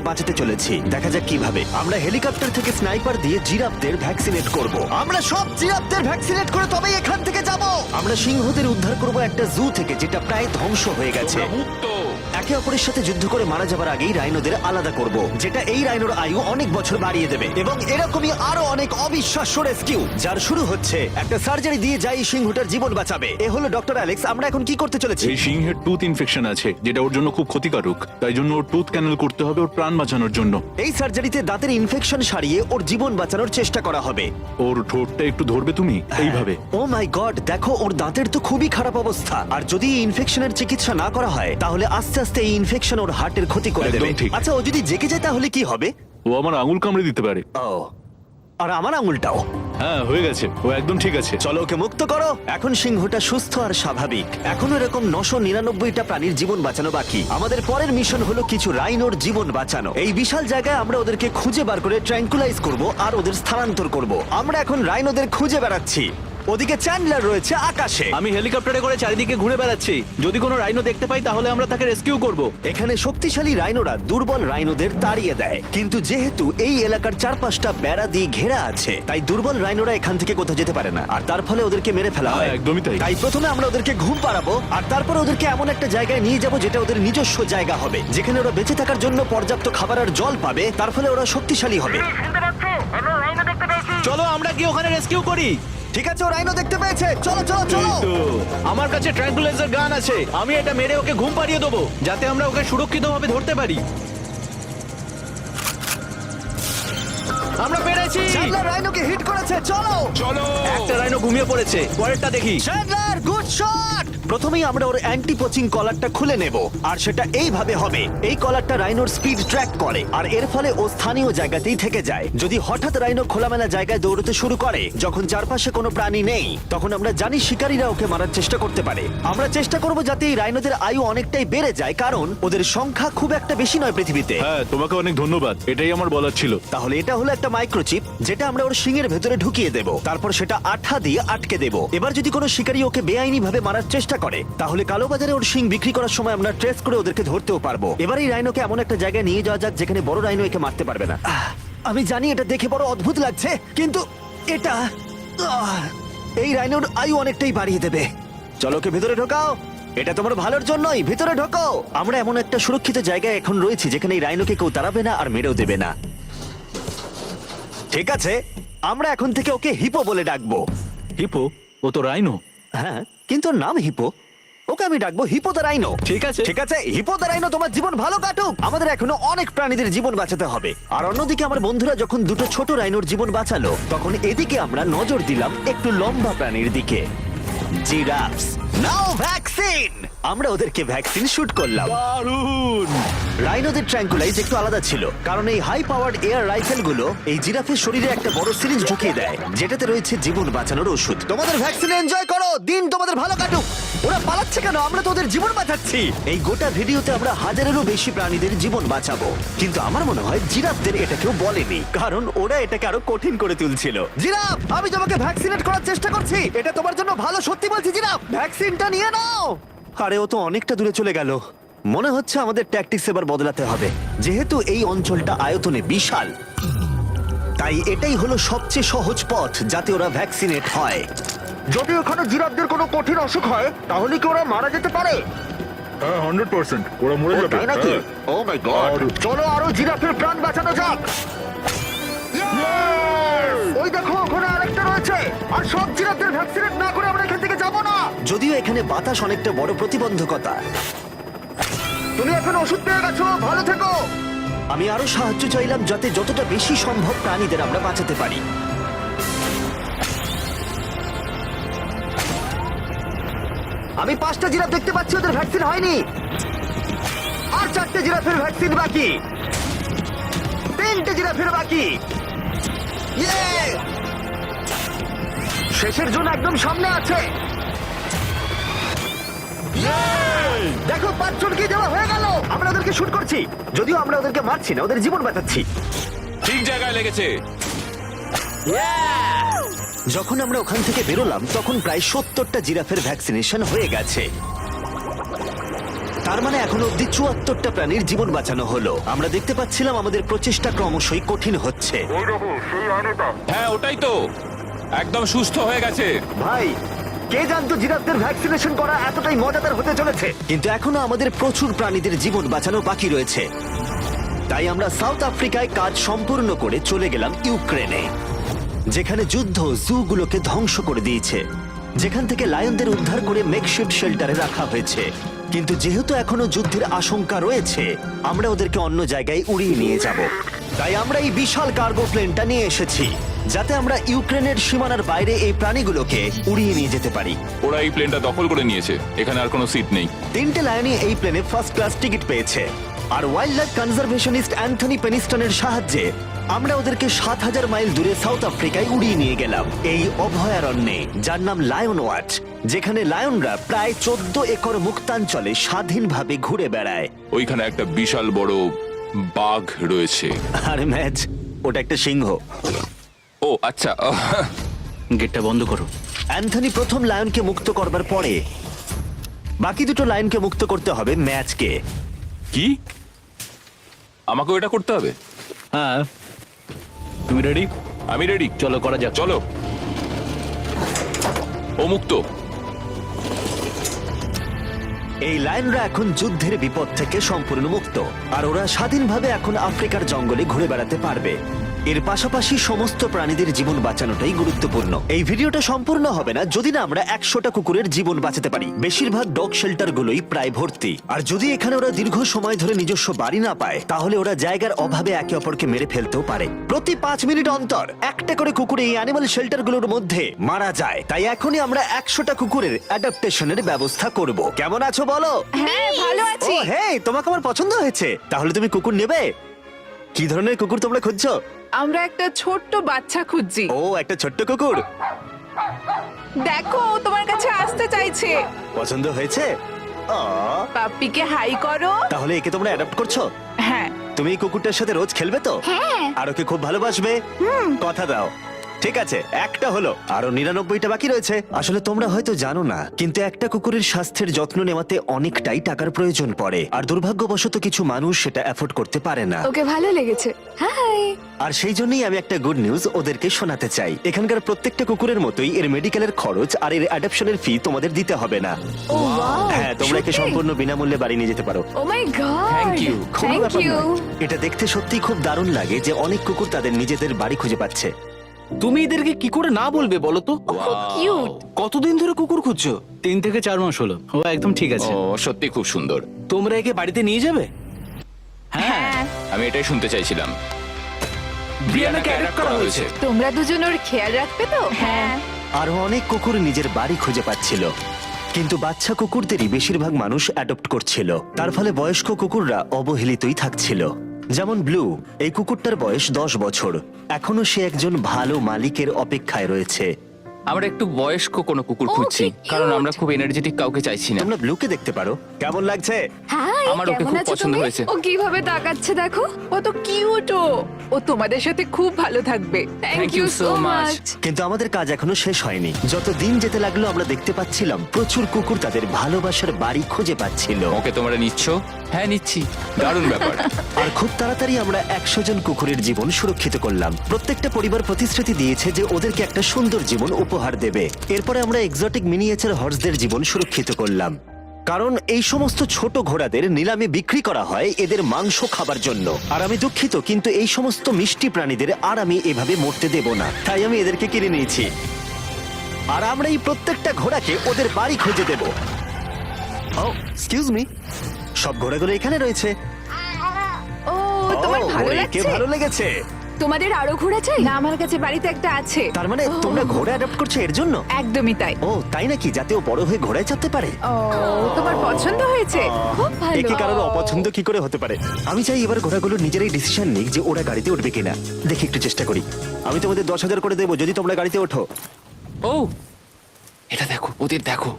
বাঁচাতে চলেছি। দেখা যাক কিভাবে। আমরা হেলিকপ্টার থেকে স্নাইপার দিয়ে জিরাফদের ভ্যাকসিনেট করব। আমরা সব জিরাফদের ভ্যাকসিনেট করে তবেই এখান থেকে যাব। আমরা সিংহদের উদ্ধার করব একটা জু থেকে যেটা প্রায় ধ্বংস হয়ে গেছে। একে অপরের সাথে যুদ্ধ করে মারা যাবার আগেই রাইনোদের আলাদা করব, যেটা এই রাইনোর আয়ু অনেক বছর বাড়িয়ে দেবে। এবং এরকমই আরো অনেক অবিশ্বাস্য রেস্কিউ, যার শুরু হচ্ছে একটা সার্জারি দিয়ে যাই সিংহটার জীবন বাঁচাবে। এ হলো ডক্টর অ্যালেক্স। আমরা এখন কি করতে চলেছি? এই সিংহের টুথ ইনফেকশন আছে, যেটা ওর জন্য খুব ক্ষতিকারক। তাই জন্য ওর টুথ ক্যানেল করতে হবে ওর প্রাণ বাঁচানোর জন্য। এই সার্জারিতে দাঁতের ইনফেকশন সারিয়ে ওর জীবন বাঁচানোর চেষ্টা করা হবে। ওর ঠোঁটটা একটু ধরবে তুমি এইভাবে। ও মাই গড, দেখো ওর দাঁতের তো খুবই খারাপ অবস্থা। আর যদি এই ইনফেকশনের চিকিৎসা না করা হয় তাহলে আস্তে আস্তে এই ইনফেকশন ওর হার্টের ক্ষতি করে একদম দেবে। ঠিক। আচ্ছা, ও যদি জেগে যায় তাহলে কি হবে? ও আমার আঙুল কামড়ে দিতে পারে। ও, আর আমার আঙুলটাও। হ্যাঁ, হয়ে গেছে, ও একদম ঠিক আছে। চলো ওকে মুক্ত করো। এখন সিংহটা সুস্থ আর স্বাভাবিক। এখনো এরকম 999টা প্রাণীর জীবন বাঁচানো বাকি। আমাদের পরের মিশন হলো কিছু রাইনোর জীবন বাঁচানো। এই বিশাল জায়গায় আমরা ওদেরকে খুঁজে বার করে ট্র্যাঙ্কুলাইজ করব আর ওদের স্থানান্তর করব। আমরা এখন রাইনোদের খুঁজে বেড়াচ্ছি। ওদিকে চ্যান্ডলার রয়েছে আকাশে। আমি হেলিকপ্টারে করে চারিদিকে ঘুরে বেড়াচ্ছি। যদি কোনো রাইনো দেখতে পাই তাহলে আমরা তাকে রেস্কিউ করব। এখানে শক্তিশালী রাইনোরা দুর্বল রাইনোদের তাড়িয়ে দেয়, কিন্তু যেহেতু এই এলাকার চারপাশটা বেড়া দিয়ে ঘেরা আছে তাই দুর্বল রাইনোরা এখান থেকে কোথাও যেতে পারে না, আর তার ফলে ওদেরকে মেরে ফেলা হয়। হ্যাঁ, একদমই তাই। তাই প্রথমে আমরা ওদেরকে ঘুম পাড়াবো, আর তারপর ওদেরকে এমন একটা জায়গায় নিয়ে যাব যেটা ওদের নিজস্ব জায়গা হবে, যেখানে ওরা বেঁচে থাকার জন্য পর্যাপ্ত খাবার আর জল পাবে। তার ফলে ওরা শক্তিশালী হবে। চলো আমরা কি ওখানে রেস্কিউ করি? ঠিক আছে, ও রাইনো দেখতে পেয়েছে। চলো চলো চলো। তো আমার কাছে ট্র্যাঙ্কুলাইজার গান আছে। আমি এটা মেরে ওকে ঘুম পাড়িয়ে দেবো যাতে আমরা ওকে সুরক্ষিতভাবে ধরতে পারি। আমরা পেরেছি। চ্যান্ডলার রাইনোকে হিট করেছে। চলো চলো। একটা রাইনো ঘুমিয়ে পড়েছে, পরেরটা দেখি। Chandler, good shot. প্রথমেই আমরা ওর অ্যান্টি পোচিং কলারটা খুলে নেব, আর সেটা এইভাবে হবে। এই কলারটা রাইনোর স্পিড ট্র্যাক করে, আর এর ফলে ও স্থানীয় জায়গাতেই থেকে যায়। যদি হঠাৎ রাইনো খোলামেলা জায়গায় দৌড়তে শুরু করে যখন চারপাশে কোনো প্রাণী নেই, তখন আমরা জানি শিকারীরা ওকে মারার চেষ্টা করতে পারে। আমরা চেষ্টা করব যাতে এই রাইনোদের আয়ু অনেকটাই বেড়ে যায়, কারণ ওদের সংখ্যা খুব একটা বেশি নয় পৃথিবীতে। হ্যাঁ, তোমাকে অনেক ধন্যবাদ, এটাই আমার বলার ছিল। তাহলে এটা হলো একটা মাইক্রোচিপ, যেটা আমরা ওর শিঙের ভেতরে ঢুকিয়ে দেব। তারপর সেটা আঠা দিয়ে আটকে দেব। এবার যদি কোনো শিকারী ওকে বেআইনি ভাবে মারার চেষ্টা করে তাহলে কালোবাজারে ওর শিং বিক্রি করার সময় আমরা ট্রেস করে ওদেরকে ধরতেও পারবো। এবার এই রাইনোকে এমন একটা জায়গায় নিয়ে যাওয়া যাক যেখানে বড় রাইনো একে মারতে পারবে না। আমি জানি এটা দেখে বড় অদ্ভুত লাগছে, কিন্তু এটা এই রাইনোর আয়ু অনেকটাই বাড়িয়ে দেবে। চলো ওকে ভেতরে ঢোকাও। এটা তোমার ভালোর জন্যই। ভিতরে ঢোকো। আমরা এমন একটা সুরক্ষিত জায়গায় এখন রয়েছি যেখানে এই রাইনোকে কেউ তাড়াবে না আর মেরেও দেবে না। ঠিক আছে, আমরা এখন থেকে ওকে হিপো বলে ডাকবো। হিপো? ও তো রাইনো। হ্যাঁ, কিন্তু ওর নাম হিপো। ওকে আমি ডাকবো হিপো দ্য রাইনো। ঠিক আছে। ঠিক আছে, হিপো দ্য রাইনো, তোমার জীবন ভালো কাটুক। আমাদের এখনো অনেক প্রাণীদের জীবন বাঁচাতে হবে। আর অন্যদিকে আমার বন্ধুরা যখন দুটো ছোট রাইনোর জীবন বাঁচালো, তখন এদিকে আমরা নজর দিলাম একটু লম্বা প্রাণীর দিকে। জিরাফস। নাও ভ্যাকসিন। আমরা ওদেরকে ভ্যাকসিন শুট করলাম। দারুণ। রাইনোদের ট্র্যাঙ্কুলাইজ একটু আলাদা ছিল, কারণ এই হাই পাওয়ার্ড এয়ার রাইফেল গুলো এই জিরাফের শরীরে একটা বড় সিরিঞ্জ ঢুকিয়ে দেয়, যেটাতে রয়েছে জীবন বাঁচানোর ওষুধ। তোমাদের ভ্যাকসিন এনজয় করো, দিন তোমাদের ভালো কাটুক। ওরা পালাচ্ছে কেন? আমরা তো ওদের জীবন বাঁচাচ্ছি। এই গোটা ভিডিওতে আমরা 1000-এরও বেশি প্রাণীদের জীবন বাঁচাবো, কিন্তু আমার মনে হয় জিরাফদের এটা কেউ বলেনি, কারণ ওরা এটাকে আরো কঠিন করে তুলছিল। জিরাফ, আমি তোমাকে ভ্যাকসিনেট করার চেষ্টা করছি। এটা তোমার জন্য ভালো, সত্যি বলছি জিরাফ। ভ্যাকসিনটা নিয়ে নাও। আরে ও তো অনেকটা দূরে চলে গেল। মনে হচ্ছে আমাদের ট্যাকটিক্স এবার বদলাতে হবে। যেহেতু এই অঞ্চলটা আয়তনে বিশাল, তাই এটাই হলো সবচেয়ে সহজ পথ যাতে ওরা ভ্যাকসিনেট হয়। যদি ওখানে জিরাফদের কোনো কঠিন অসুখ হয় তাহলে কি ওরা মারা যেতে পারে? হ্যাঁ, 100% ওরা মরে ও, যাবে। তাই নাকি? ও মাই গড, চলো আরো জিরাফের প্রাণ বাঁচানো যাক। ওই দেখো, ওখানে আরেকটা রয়েছে। আর সব জিরাফদের ভ্যাকসিনেট না করে আমরা এখান থেকে যাব না। যদিও এখানে বাতাস অনেকটা বড় প্রতিবন্ধকতা। তুমি এখন ওষুধ পেয়ে গেছো, ভালো থেকো। আমি আরো সাহায্য চাইলাম যাতে যতটা বেশি সম্ভব প্রাণীদের আমরা বাঁচাতে পারি। আমি 5টা জিরাফ দেখতে পাচ্ছি, ওদের ভ্যাকসিন হয়নি। আর 4টে জিরাফের ভ্যাকসিন বাকি। 3টে জিরাফের বাকি। ইয়ে! শেষের জন্য একদম সামনে আছে। দেখো, 5 জনকে দেওয়া হয়ে গেল। আমরা ওদেরকে শুট করছি, যদিও আমরা ওদেরকে মারছি না, ওদের জীবন বাঁচাচ্ছি। ঠিক জায়গায় লেগেছে। যখন আমরা ওখান থেকে বেরোলাম তখন প্রায় 70টা জিরাফের ভ্যাকসিনেশন হয়ে গেছে। তার মানে এখনো অব্দি 74টা প্রাণীর জীবন বাঁচানো হলো। আমরা দেখতে পাচ্ছিলাম আমাদের প্রচেষ্টা ক্রমশই কঠিন হচ্ছে। হ্যাঁ ওটাই তো, একদম সুস্থ হয়ে গেছে। ভাই, কে জানতো জিরাফদের ভ্যাকসিনেশন করা এতটাই মজাদার হতে চলেছে। কিন্তু এখনো আমাদের প্রচুর প্রাণীদের জীবন বাঁচানো বাকি রয়েছে। তাই আমরা সাউথ আফ্রিকায় কাজ সম্পূর্ণ করে চলে গেলাম ইউক্রেনে, যেখানে যুদ্ধ জুগুলোকে ধ্বংস করে দিয়েছে, যেখান থেকে লায়নদের উদ্ধার করে মেকশিফট শেল্টারে রাখা হয়েছে। কিন্তু যেহেতু এখনো যুদ্ধের আশঙ্কা রয়েছে, আমরা ওদেরকে অন্য জায়গায় উড়িয়ে নিয়ে যাব। তাই আমরা এই বিশাল কার্গো প্লেনটা নিয়ে এসেছি, যাতে আমরা ইউক্রেনের সীমানার বাইরে এই প্রাণীগুলোকে উড়িয়ে নিয়ে যেতে পারি। ওরা এই প্লেনটা দখল করে নিয়েছে, এখানে আর কোনো সিট নেই। 3টে লায়নই এই প্লেনে ফার্স্ট ক্লাস টিকিট পেয়েছে। আর ওয়াইল্ড লাইফ কনজারভেশনিস্ট অ্যান্থনি পেনিস্টনের সাহায্যে আমরা ওদেরকে 7000 মাইল দূরে সাউথ আফ্রিকায় উড়িয়ে নিয়ে গেলাম, এই অভয়ারণ্যে যার নাম লায়ন ওয়াচ, যেখানে লায়নরা প্রায় 14 একর মুক্তাঞ্চলে স্বাধীনভাবে ঘুরে বেড়ায়। ওইখানে একটা বিশাল বড় বাঘ রয়েছে। আর ম্যাচ, ওটা একটা সিংহ। ও আচ্ছা। গেটটা বন্ধ করো। অ্যান্থনি প্রথম লায়নকে মুক্ত করবার পরে বাকি দুটো লায়নকে মুক্ত করতে হবে ম্যাচকে। কি, আমাকেও এটা করতে হবে? হ্যাঁ, তুমি রেডি? আমি রেডি। চলো করা যাক। চলো। ও মুক্ত। এই লায়নরা এখন যুদ্ধের বিপদ থেকে সম্পূর্ণ মুক্ত, আর ওরা স্বাধীনভাবে এখন আফ্রিকার জঙ্গলে ঘুরে বেড়াতে পারবে। এর পাশাপাশি সমস্ত প্রাণীদের জীবন বাঁচানোটাই গুরুত্বপূর্ণ। এই ভিডিওটা সম্পূর্ণ হবে না যদি না আমরা 100টা কুকুরের জীবন বাঁচাতে পারি। বেশিরভাগ ডগ শেল্টার গুলোই প্রায় ভর্তি, আর যদি এখানে ওরা দীর্ঘ সময় ধরে নিজস্ব বাড়ি না পায়, তাহলে ওরা জায়গার অভাবে একে অপরকে মেরে ফেলতেও পারে। প্রতি 5 মিনিট অন্তর একটা করে কুকুর এই অ্যানিমাল শেল্টার গুলোর মধ্যে মারা যায়। তাই এখনই আমরা 100টা কুকুরের অ্যাডাপ্টেশনের ব্যবস্থা করব। কেমন আছো বলো? হ্যাঁ ভালো ও আছি। হেই, তোমাকে আমার পছন্দ হয়েছে। তাহলে তুমি কুকুর নেবে? কি ধরনের কুকুর তোমরা খুঁজছো? আমরা একটা ছোট্ট বাচ্চা খুঁজছি। ও, একটা ছোট্ট কুকুর। দেখো ও তোমার কাছে আসতে চাইছে। পছন্দ হয়েছে? আ, পাপ্পিকে হাই করো। তাহলে একে তোমরা অ্যাডাপ্ট করছো? হ্যাঁ। তুমি এই কুকুরটার সাথে রোজ খেলবে তো? হ্যাঁ। আর ওকে খুব ভালোবাসবে? কথা দাও। ঠিক আছে, একটা হলো, আরো 99টা বাকি রয়েছে। আসলে তোমরা হয়তো জানো না, কিন্তু একটা কুকুরের স্বাস্থ্যের যত্ন নেওয়াতে অনেকটাই টাকার প্রয়োজন পড়ে, আর দুর্ভাগ্যবশত কিছু মানুষ সেটা অ্যাফোর্ড করতে পারে না। ওকে ভালো লেগেছে। হাই। আর সেই জন্যই আমি একটা গুড নিউজ ওদেরকে শোনাতে চাই। এখানকার প্রত্যেকটা কুকুরের মতোই এর মেডিকেলের খরচ আর এর অ্যাডপশনের ফি তোমাদের দিতে হবে না। ও ওয়াও। হ্যাঁ, তোমরা একে সম্পূর্ণ বিনামূল্যে বাড়ি নিয়ে যেতে পারো। ও মাই গড। Thank you. কোনো থ্যাংক ব্যাপার ইউ। নয়। এটা দেখতে সত্যিই খুব দারুণ লাগে যে অনেক কুকুর তাদের নিজেদের বাড়ি খুঁজে পাচ্ছে। তুমি এদেরকে কি করে না বলবে বলো তো? খুব কিউট। কতদিন ধরে কুকুর খুঁজছো? 3 থেকে 4 মাস হলো। ও একদম ঠিক আছে। ও সত্যি খুব সুন্দর। তোমরা একে বাড়িতে নিয়ে যাবে? হ্যাঁ। আমি এটাই শুনতে চাইছিলাম। ব্রিয়ানাকে অ্যাডাপ্ট করা হয়েছে। তোমরা দুজন ওর খেয়াল রাখবে তো? হ্যাঁ। আরো অনেক কুকুর নিজের বাড়ি খুঁজে পাচ্ছিল, কিন্তু বাচ্চা কুকুরদেরই বেশিরভাগ মানুষ অ্যাডপ্ট করছিল। তার ফলে বয়স্ক কুকুররা অবহেলিতই থাকছিল। যেমন ব্লু, এই কুকুরটার বয়স 10 বছর। এখনো সে একজন ভালো মালিকের অপেক্ষায় রয়েছে। আমরা একটু বয়স্ক কোনো কুকুর ও, খুঁজছি, কি cute! কারণ আমরা খুব এনার্জেটিক কাউকে চাইছি না। তোমরা ব্লুকে দেখতে পারো। কেমন লাগছে? হাই। আমার ওকে কেমন খুব আছো পছন্দ তুমি? হয়েছে। ও কিভাবে তাকাচ্ছে দেখো। ও তো কিউট। ও তোমাদের সাথে খুব ভালো থাকবে। Thank you so much. কিন্তু আমাদের কাজ এখনো শেষ হয়নি। যত দিন যেতে লাগলো আমরা দেখতে পাচ্ছিলাম প্রচুর কুকুর তাদের ভালোবাসার বাড়ি খুঁজে পাচ্ছিল। ওকে তোমরা নিচ্ছ? হ্যাঁ নিচ্ছি। দারুণ ব্যাপার। আর খুব তাড়াতাড়ি আমরা 100 জন কুকুরের জীবন সুরক্ষিত করলাম। প্রত্যেকটা পরিবার প্রতিশ্রুতি দিয়েছে যে ওদেরকে একটা সুন্দর জীবন উপহার দেবে। এরপরে আমরা এক্সোটিক মিনিয়েচার হর্সদের জীবন সুরক্ষিত করলাম, কারণ এই সমস্ত ছোট ঘোড়াদের নিলামে বিক্রি করা হয় এদের মাংস খাবার জন্য। আর আমি দুঃখিত, কিন্তু এই সমস্ত মিষ্টি প্রাণীদের আর আমি এভাবে মরতে দেব না, তাই আমি এদেরকে কিনে নিয়েছি। আর আমরা এই প্রত্যেকটা ঘোড়াকে ওদের বাড়ি খুঁজে দেব। ও এক্সকিউজ মি, সব ঘোড়াগুলো এখানে রয়েছে। ও তোমার ও, ভালো ওরে, কে লাগছে? ভালো লেগেছে? তোমাদের আরো ঘোড়া চাই? না, আমার কাছে বাড়িতে একটা আছে। তার মানে তোমরা ঘোড়া অ্যাডাপ্ট করছো এর জন্য? একদমই তাই। ও তাই নাকি? যাতে ও বড় হয়ে ঘোড়ায় চাপতে পারে। ও তোমার পছন্দ হয়েছে? খুব ভালো। একে কারোর অপছন্দ কি করে হতে পারে? আমি চাই এবার ঘোড়াগুলো নিজেরাই ডিসিশন নিক যে ওরা গাড়িতে উঠবে কিনা। দেখি একটু চেষ্টা করি। আমি তোমাদের 10,000 করে দেবো যদি তোমরা গাড়িতে ওঠো। ও এটা দেখো, ওদের দেখো,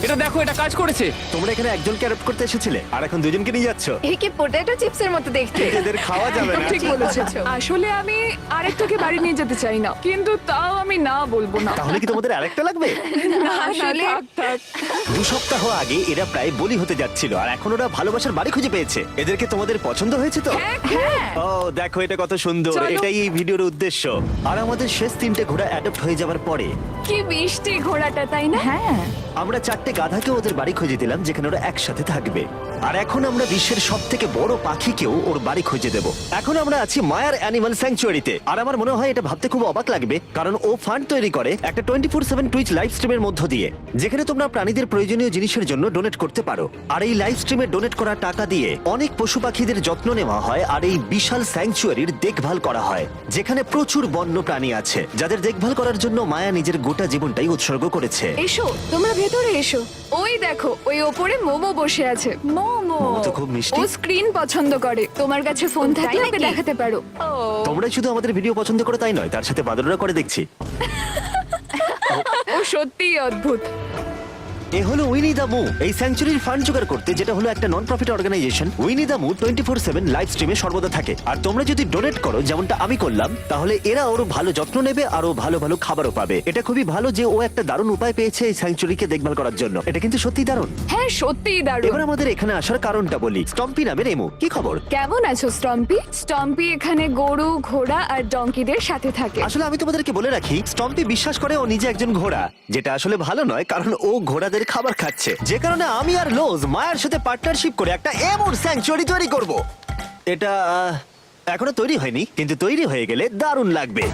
এটা দেখো, এটা কাজ করেছে। তোমরা এখানে একজনকে অ্যাডপ্ট করতে এসেছিলে আর এখন দুজনকে নিয়ে যাচ্ছ। একে পটেটো চিপসের মতো দেখতে। এদের খাওয়া যাবে না। ঠিক বলেছো। আসলে আমি আরেকটাকে বাড়ি নিয়ে যেতে চাই না, কিন্তু তাও আমি না বলবো না। তাহলে কি তোমাদের আরেকটা লাগবে? আসলে থাক। 2 সপ্তাহ আগে এরা প্রায় বলি হতে যাচ্ছিল আর এখন ওরা ভালোবাসার বাড়ি খুঁজে পেয়েছে। এদেরকে তোমাদের পছন্দ হয়েছে তো? হ্যাঁ। ও দেখো এটা কত সুন্দর। চলো। এটাই এই ভিডিওর উদ্দেশ্য। আর আমাদের শেষ 3টে ঘোড়া অ্যাডপ্ট হয়ে যাওয়ার পরে কি মিষ্টি ঘোড়াটা, তাই না? হ্যাঁ। আমরা 4টে গাধাকে ওদের বাড়ি খুঁজে দিলাম যেখানে ওরা একসাথে থাকবে। আর এখন আমরা বিশ্বের সবথেকে বড় পাখিকেও ওর বাড়ি খুঁজে দেব। এখন আমরা আছি মায়ার অ্যানিমাল স্যাংচুয়ারিতে। আর আমার মনে হয় এটা ভাবতে খুব অবাক লাগবে, কারণ ও ফান্ড তৈরি করে একটা 24/7 টুইচ লাইভ স্ট্রিমের মধ্য দিয়ে, যেখানে তোমরা প্রাণীদের প্রয়োজনীয় জিনিসের জন্য ডোনেট করতে পারো। আর এই লাইভ স্ট্রিমে ডোনেট করা টাকা দিয়ে অনেক পশু পাখিদের যত্ন নেওয়া হয় আর এই বিশাল স্যাংচুয়ারির দেখভাল করা হয়, যেখানে প্রচুর বন্য প্রাণী আছে যাদের দেখভাল করার জন্য মায়া নিজের গোটা জীবনটাই উৎসর্গ করেছে। এসো, তোমরা ভেতরে এসো। ওই দেখো, ওই ওপরে মোমো বসে আছে। মোমো মোমো তো খুব মিষ্টি। ও স্ক্রিন পছন্দ করে। তোমার কাছে ফোন থাকলে ওকে দেখাতে পারো। তোমরা শুধু আমাদের ভিডিও পছন্দ করে তাই নয়, তার সাথে বাদররা করে দেখছি। ও সত্যিই অদ্ভুত। এ হলো উইনি দা মু, এই স্যাংচুরির ফান্ড জোগাড় করতে, যেটা হলো একটা নন প্রফিট অর্গানাইজেশন। উইনি দা মু 24/7 লাইভ স্ট্রিমে সর্বদা থাকে। আর তোমরা যদি ডোনেট করো, যেমনটা আমি করলাম, তাহলে এরা ওর ভালো যত্ন নেবে আর ও ভালো ভালো খাবারও পাবে। এটা খুবই ভালো যে ও একটা দারুণ উপায় পেয়েছে এই স্যাংচুরিকে দেখভাল করার জন্য। এটা কিন্তু সত্যি দারুণ। হ্যাঁ, সত্যিই দারুণ। এবার আমাদের এখানে আসার কারণটা বলি। স্টম্পি নামের এমু, কি খবর? কেমন আছো স্টম্পি? স্টম্পি এখানে গরু, ঘোড়া আর ডঙ্কিদের সাথে থাকে। আসলে আমি তোমাদেরকে বলে রাখি, স্টম্পি বিশ্বাস করে ও নিজে একজন ঘোড়া, যেটা আসলে ভালো নয়, কারণ ও ঘোড়াদের খাবার খাচ্ছে। যে কারণে আমি আর লোজ মায়ের সাথে পার্টনারশিপ করে একটা এমন স্যাংচুয়ারি তৈরি করব। এটা এখনো তৈরি হয়নি, কিন্তু তৈরি হয়ে গেলে দারুণ লাগবে।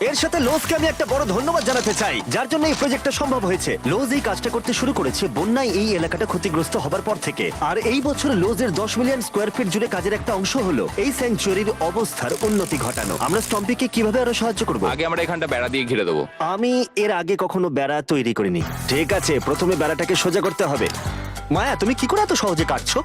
এর সাথে লোজকে আমি একটা বড় ধন্যবাদ জানাতে চাই, যার জন্য এই প্রজেক্টটা সম্ভব হয়েছে। লোজ এই কাজটা করতে শুরু করেছে বন্যায় এই এলাকাটা ক্ষতিগ্রস্ত হবার পর থেকে। আর এই বছর লোজের 10 মিলিয়ন স্কোয়ার ফিট জুড়ে কাজের একটা অংশ হলো এই স্যাংচুয়ারির অবস্থার উন্নতি ঘটানো। আমরা স্টম্পিকে কিভাবে আরো সাহায্য করব? আগে আমরা এখানটা বেড়া দিয়ে ঘিরে দেবো। আমি এর আগে কখনো বেড়া তৈরি করিনি। ঠিক আছে, প্রথমে বেড়াটাকে সোজা করতে হবে। মায়া, তুমি কি করে এত সহজে কাটছো?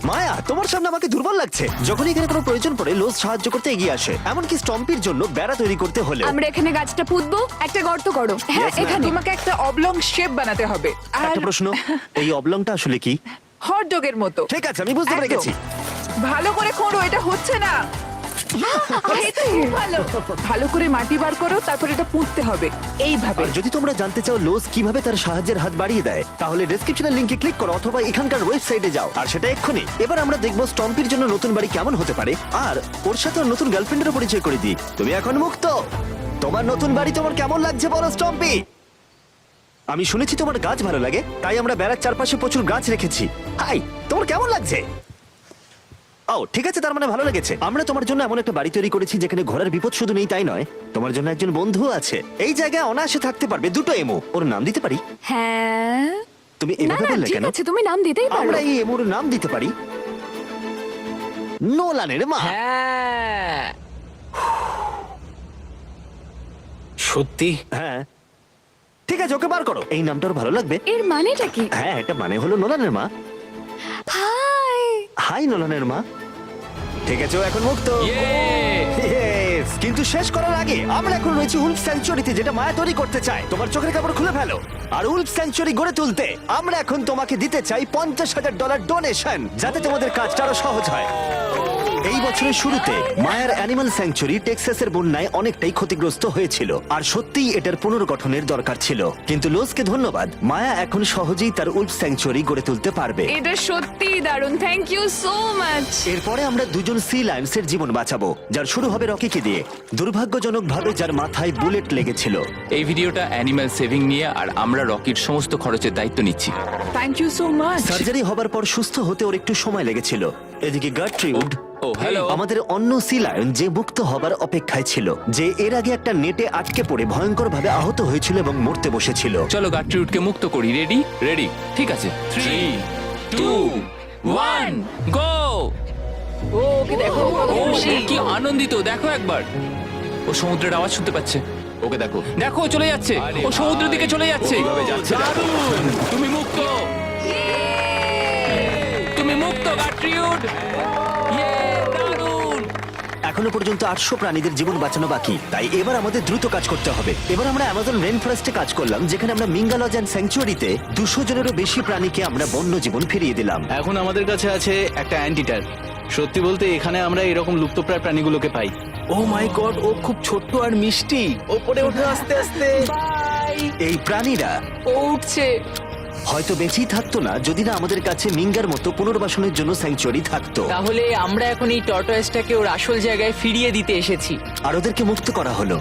মায়া, তোমার সামনে আমাকে দুর্বল লাগছে। যখন এখানে কোনো প্রয়োজন পড়ে, লোজ সাহায্য করতে এগিয়ে আসে। এমনকি স্টম্পির জন্য বেড়া তৈরি করতে হলে। আমরা এখানে গাছটা পুঁতবো, একটা গর্ত করো। হ্যাঁ, Yes, ma'am. এখানে। তোমাকে একটা অবলং শেপ বানাতে হবে। আর একটা প্রশ্ন, এই অবলংটা আসলে কি? হট ডগের মতো। ঠিক আছে, আমি বুঝতে পেরে একদম। গেছি। ভালো করে খোঁড়ো, এটা হচ্ছে না। এই তো খুব ভালো। ভালো করে মাটি বার করো, তারপর এটা পুঁততে হবে এইভাবে। আর যদি তোমরা জানতে চাও লোজ কিভাবে তার সাহায্যের হাত বাড়িয়ে দেয়, তাহলে ডেসক্রিপশনের লিংকে ক্লিক করো অথবা এখানকার ওয়েবসাইটে যাও, আর সেটা এক্ষুনি। এবার আমরা দেখবো স্টম্পির জন্য নতুন বাড়ি কেমন হতে পারে, আর ওর সাথে ওর নতুন গার্লফ্রেন্ডেরও পরিচয় করে দিই। তুমি এখন মুক্ত। তোমার নতুন বাড়ি তোমার কেমন লাগছে বলো স্টম্পি? আমি শুনেছি তোমার গাছ ভালো লাগে, তাই আমরা বেড়ার চারপাশে প্রচুর গাছ রেখেছি। হাই, তোমার কেমন লাগছে? ও ঠিক আছে, তার মানে ভালো লেগেছে। আমরা তোমার জন্য এমন একটা বাড়ি তৈরি করেছি যেখানে ঘোড়ার বিপদ শুধু নেই তাই নয়, তোমার জন্য একজন বন্ধু আছে। এই জায়গায় অনায়াসে থাকতে পারবে দুটো এমো। ওর নাম দিতে পারি? হ্যাঁ। তুমি না এভাবে না, বললে ঠিক কেন? আছে, তুমি নাম দিতেই পারো। আমরা এই এমোর নাম দিতে পারি নোলানের মা। হ্যাঁ, সত্যি হ্যাঁ ঠিক আছে, ওকে বার করো। এই নামটা ওর ভালো লাগবে। এর মানেটা কি? হ্যাঁ, এটা মানে হলো নোলানের মা। হাই। হাই নোলানের মা। ঠিক আছে, ও এখন মুক্ত। Yay! Yes! কিন্তু শেষ করার আগে আমরা এখন রয়েছি উলফ স্যাংচুয়ারিতে, যেটা মায়া তৈরি করতে চায়। তোমার চোখের কাপড় খুলে ফেলো। আর উলফ স্যাংচুয়ারি গড়ে তুলতে আমরা এখন তোমাকে দিতে চাই $50,000 ডোনেশন, যাতে তোমাদের কাজটা আরো সহজ হয়। এই বছরের শুরুতে মায়ার অ্যানিমাল স্যাংচুয়ারি টেক্সাসের বন্যায় অনেকটাই ক্ষতিগ্রস্ত হয়েছিল, আর সত্যিই এটার পুনর্গঠনের দরকার ছিল। কিন্তু লোজকে ধন্যবাদ, মায়া এখন সহজেই তার উলফ স্যাংচুয়ারি গড়ে তুলতে পারবে। এটা সত্যিই দারুণ। Thank you so much. এরপরে আমরা দুজন সি লায়ন্সের জীবন বাঁচাবো, যার শুরু হবে রকিকে দিয়ে, দুর্ভাগ্যজনকভাবে যার মাথায় বুলেট লেগেছিল। এই ভিডিওটা অ্যানিম্যাল সেভিং নিয়ে, আর আমরা রকির সমস্ত খরচের দায়িত্ব নিচ্ছি। Thank you so much. Surgery হবার পর সুস্থ হতে ওর একটু সময় লেগেছিল। এদিকে গার্ট্রিউড, ও হ্যালো, আমাদের অন্য সি লায়ন, যে মুক্ত হবার অপেক্ষায় ছিল, যে এর আগে একটা নেটে আটকে পড়ে ভয়ঙ্করভাবে আহত হয়েছিল এবং মরতে বসেছিল। চলো গাট্রিউডকে মুক্ত করি। রেডি? রেডি। ঠিক আছে, 3, 2, 1, গো! ও, ওকে দেখো, ও কত ও খুশি। কি আনন্দিত, দেখো একবার। ও সমুদ্রের আওয়াজ শুনতে পাচ্ছে। ওকে দেখো। দেখো, ও চলে যাচ্ছে। ও সমুদ্রের দিকে চলে যাচ্ছে। কিভাবে যাচ্ছে দেখো। দারুণ! তুমি মুক্ত। তুমি মুক্ত গাট্রিউড। ইয়ে, দারুণ! এখনো পর্যন্ত 800 প্রাণীদের জীবন বাঁচানো বাকি, তাই এবার আমাদের দ্রুত কাজ করতে হবে। এবার আমরা অ্যামাজন রেন ফরেস্টে কাজ করলাম, যেখানে আমরা মিঙ্গালজ অ্যান্ড স্যাংচুয়ারিতে 200 জনেরও বেশি প্রাণীকে আমরা বন্য জীবন ফিরিয়ে দিলাম। এখন আমাদের কাছে আছে একটা অ্যান্টিটার। সত্যি বলতে এখানে আমরা এরকম লুপ্তপ্রায় প্রাণীগুলোকে পাই। ও মাই গড, ও খুব ছোট্ট আর মিষ্টি। ওপরে ওঠে আস্তে আস্তে। এই প্রাণীরা ও উঠছে। হয়তো বেঁচেই থাকতো না যদি না আমাদের কাছে মিঙ্গার মতো পুনর্বাসনের জন্য স্যাংচুয়ারি থাকতো। তাহলে আমরা এখন এই টর্টয়েসটাকে ওর আসল জায়গায় ফিরিয়ে দিতে এসেছি। আর ওদেরকে মুক্ত করা হলো।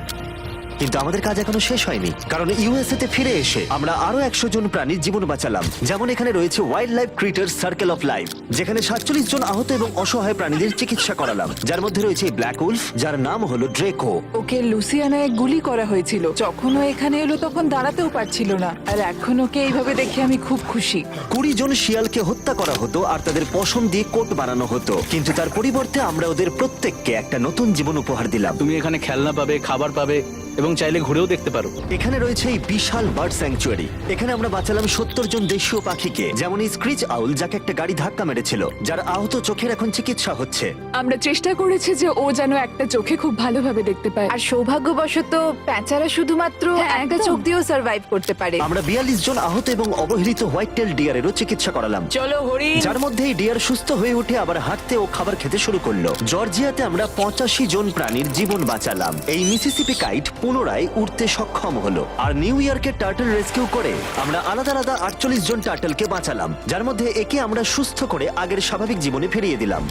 কিন্তু আমাদের কাজ এখনো শেষ হয়নি, কারণ ইউএসএ তে ফিরে এসে আমরা আরো 100 জন প্রাণীর জীবন বাঁচালাম। যেমন এখানে রয়েছে wild life critter circle of life, যেখানে 47 জন আহত এবং অসহায় প্রাণীদের চিকিৎসা করালাম, যার মধ্যে রয়েছে ব্ল্যাক উলফ, যার নাম হলো ড্রেকো। ওকে লুসিয়ানায় গুলি করা হয়েছিল। যখন ও এখানে এলো তখন দাঁড়াতেও পারছিল না, আর এখন ওকে এইভাবে দেখে আমি খুব খুশি। 20 জন শিয়ালকে হত্যা করা হতো আর তাদের পশম দিয়ে কোট বানানো হতো, কিন্তু তার পরিবর্তে আমরা ওদের প্রত্যেককে একটা নতুন জীবন উপহার দিলাম। তুমি এখানে খেলনা পাবে, খাবার পাবে এবং চাইলে ঘুরেও দেখতে পারো। এখানে রয়েছে এই বিশাল বার্ড স্যাংচুয়ারি। এখানে আমরা বাঁচালাম 70 জন দেশীয় পাখিকে, যেমন এই স্ক্রিচ আউল, যাকে একটা গাড়ি ধাক্কা মেরেছিল, যার আহত চোখের এখন চিকিৎসা হচ্ছে। আমরা চেষ্টা করেছি যে ও যেন একটা চোখে খুব ভালোভাবে দেখতে পায়। আর সৌভাগ্যবশত প্যাঁচারা শুধুমাত্র হ্যাঁ, একটা একদম। চোখ দিয়েও সার্ভাইভ করতে পারে। আমরা 42 জন আহত এবং অবহেলিত হোয়াইট টেল ডিয়ারেরও চিকিৎসা করালাম, চলো হরিণ। যার মধ্যে এই ডিয়ার সুস্থ হয়ে উঠে আবার হাঁটতে ও খাবার খেতে শুরু করলো। জর্জিয়াতে আমরা 85 জন প্রাণীর জীবন বাঁচালাম। এই মিসিসিপি কাইট পুনরায় উঠতে সক্ষম হলো। আর নিউ ইয়র্কের টার্টল রেস্কিউ করে আমরা আলাদা আলাদা 48 জন টার্টলকে বাঁচালাম, যার মধ্যে একে আমরা সুস্থ করে আগের স্বাভাবিক জীবনে ফিরিয়ে দিলাম,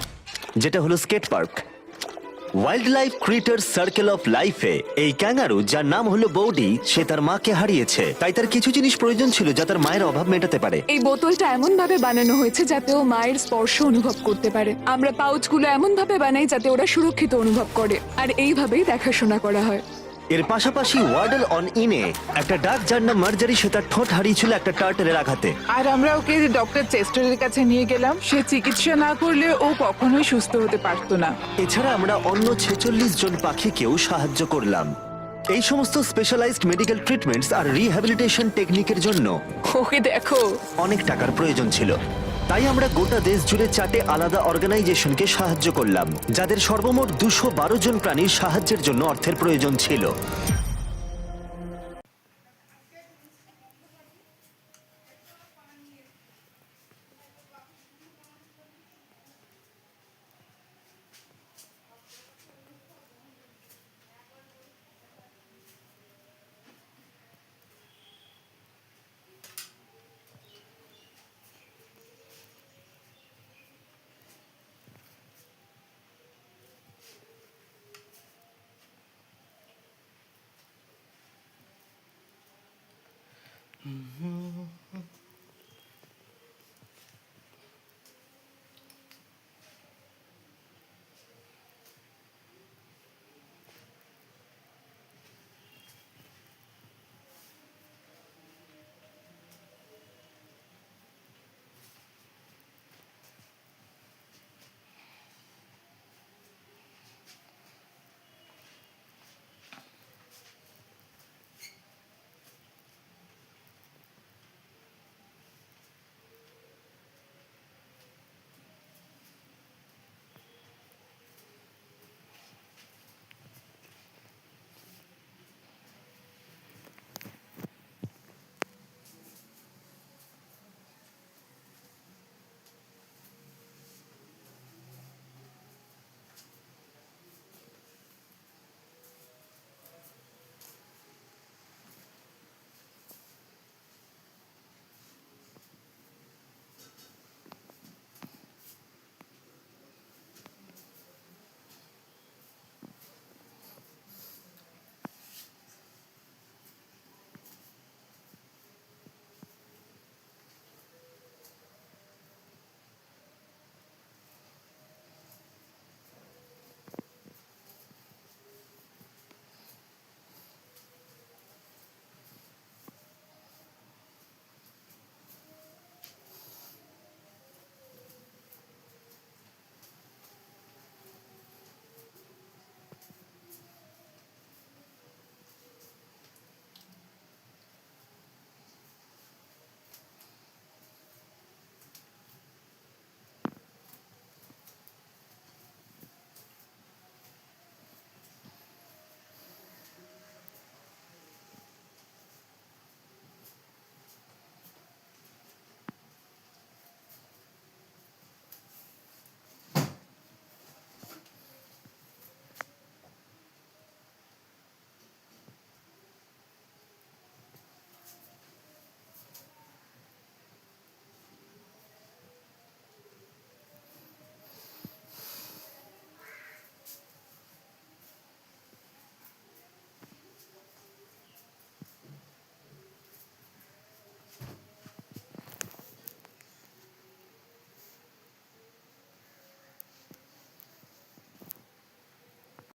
যেটা হলো skate park. Wild life critter circle of লাইফে এই ক্যাঙ্গারু, যার নাম হলো বৌডি, সে তার মাকে হারিয়েছে, তাই তার কিছু জিনিস প্রয়োজন ছিল যা তার মায়ের অভাব মেটাতে পারে। এই বোতলটা এমন ভাবে বানানো হয়েছে যাতে ও মায়ের স্পর্শ অনুভব করতে পারে। আমরা পাউচগুলো এমন ভাবে বানাই যাতে ওরা সুরক্ষিত অনুভব করে, আর এইভাবেই দেখাশোনা করা হয়। এর পাশাপাশি ওয়ার্ডল অন ইনে একটা ডাক, যার নাম মার্জারি, সে তার ঠোঁট হারিয়েছিল একটা টার্টেলের আঘাতে। আর আমরা ওকে ডক্টর চেস্টারের কাছে নিয়ে গেলাম। সে চিকিৎসা না করলে ও কখনোই সুস্থ হতে পারতো না। এছাড়া আমরা অন্য 46 জন পাখিকেও সাহায্য করলাম। এই সমস্ত স্পেশালাইজড মেডিকেল ট্রিটমেন্টস আর রিহ্যাবিলিটেশন টেকনিকের জন্য ওকে দেখো। অনেক টাকার প্রয়োজন ছিল, তাই আমরা গোটা দেশ জুড়ে 4টে আলাদা অর্গানাইজেশনকে সাহায্য করলাম, যাদের সর্বমোট 212 জন প্রাণীর সাহায্যের জন্য অর্থের প্রয়োজন ছিল।